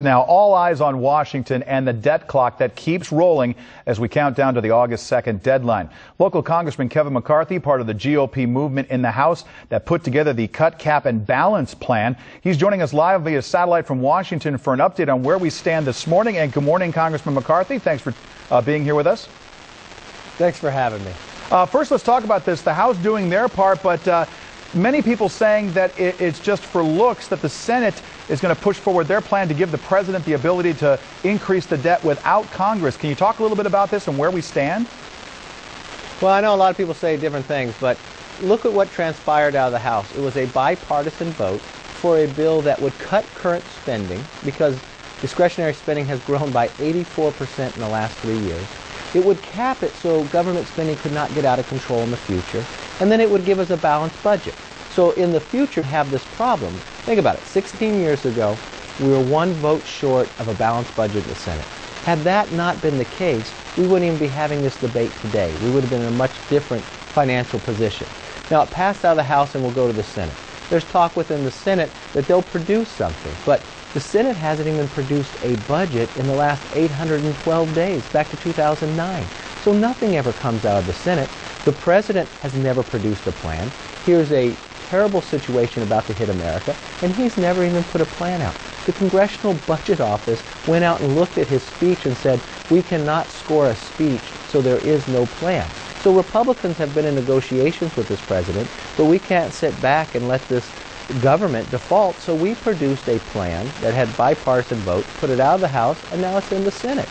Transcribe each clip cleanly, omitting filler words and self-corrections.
Now, all eyes on Washington and the debt clock that keeps rolling as we count down to the August 2nd deadline. Local Congressman Kevin McCarthy, part of the GOP movement in the House that put together the Cut, Cap, and Balance plan. He's joining us live via satellite from Washington for an update on where we stand this morning. And good morning, Congressman McCarthy. Thanks for being here with us. Thanks for having me. First, let's talk about this. The House doing their part, but many people saying that it's just for looks, that the Senate is going to push forward their plan to give the president the ability to increase the debt without Congress. Can you talk a little bit about this and where we stand? Well, I know a lot of people say different things, but look at what transpired out of the House. It was a bipartisan vote for a bill that would cut current spending because discretionary spending has grown by 84% in the last 3 years. It would cap it so government spending could not get out of control in the future, and then it would give us a balanced budget. So in the future, have this problem. Think about it. 16 years ago, we were one vote short of a balanced budget in the Senate. Had that not been the case, we wouldn't even be having this debate today. We would have been in a much different financial position. Now, it passed out of the House and will go to the Senate. There's talk within the Senate that they'll produce something, but the Senate hasn't even produced a budget in the last 812 days, back to 2009. So nothing ever comes out of the Senate. The president has never produced a plan. Here's a terrible situation about to hit America, and he's never even put a plan out. The Congressional Budget Office went out and looked at his speech and said, we cannot score a speech, so there is no plan. So Republicans have been in negotiations with this president, but we can't sit back and let this government default, so we produced a plan that had bipartisan votes, put it out of the House, and now it's in the Senate.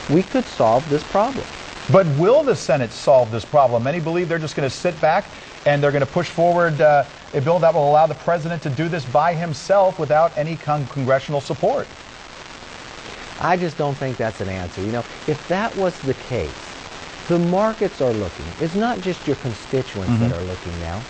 We could solve this problem. But will the Senate solve this problem? Many believe they're just going to sit back and they're going to push forward a bill that will allow the president to do this by himself without any congressional support. I just don't think that's an answer. You know, if that was the case, the markets are looking. It's not just your constituents that are looking now.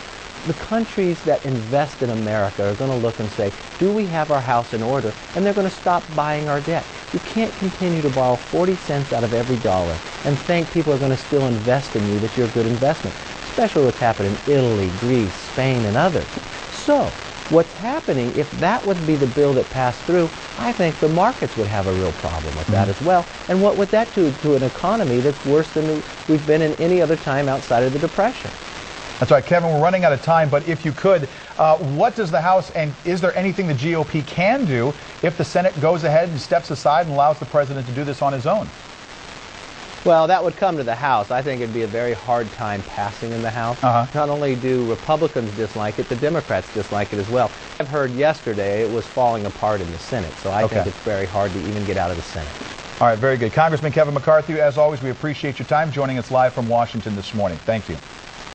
The countries that invest in America are going to look and say, do we have our house in order? And they're going to stop buying our debt. You can't continue to borrow 40 cents out of every dollar and think people are going to still invest in you that you're a good investment, especially what's happened in Italy, Greece, Spain, and others. So what's happening, if that would be the bill that passed through, I think the markets would have a real problem with that as well. And what would that do to an economy that's worse than we've been in any other time outside of the Depression? That's right, Kevin, we're running out of time, but if you could, what does the House, and is there anything the GOP can do if the Senate goes ahead and steps aside and allows the president to do this on his own? Well, that would come to the House. I think it'd be a very hard time passing in the House. Not only do Republicans dislike it, the Democrats dislike it as well. I've heard yesterday it was falling apart in the Senate, so I think it's very hard to even get out of the Senate. All right, very good. Congressman Kevin McCarthy, as always, we appreciate your time joining us live from Washington this morning. Thank you.